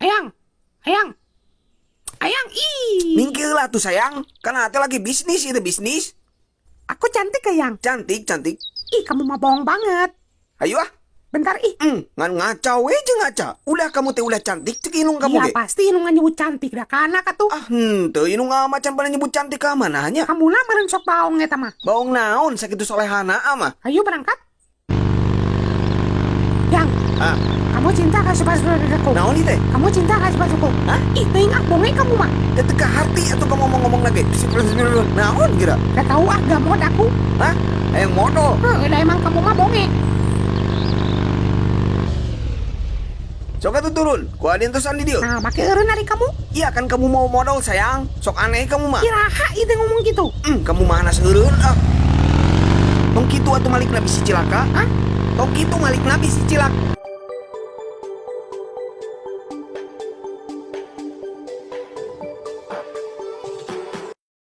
Ayang, ayang, ayang, ih. Minggirlah tuh sayang, kan ate lagi bisnis itu bisnis. Aku cantik ayang. Cantik, cantik. Ih, kamu mah bohong banget. Ayo ah. Bentar, ih. Ngan ngacau aja ngaca. Ulah kamu teh ulah cantik cek inung kamu Iya ge. pasti inungan nyebut cantik dah kana katu. Ah, teu inung macan pada nyebut cantik ka mananya. Kamu lah meren sok baong eta mah. Baong naon sakitu solehana mah. Ayo berangkat. Yang, Ah, kamu cinta kasih pasuku. naon ieu teh? Kamu cinta kasih pasuku. Hah? Ih, teuing ah bonge kamu mah. Teu teu ka hati atuh kamu ngomong lagi. Naon kira? Gak tahu ah, gak mau aku. Hah? Yang modal. Udah emang kamu mah bonge. Sok atuh turun. Ku adin tusan di dieu. Nah, make eureun hari kamu. Iya kan kamu mau modal sayang. Sok aneh kamu mah. Kiraha itu ngomong gitu. Kamu mah anas eureun ah. Tong kitu atuh malik nabi si cilaka. Hah? Tong kitu malik nabi si cilak.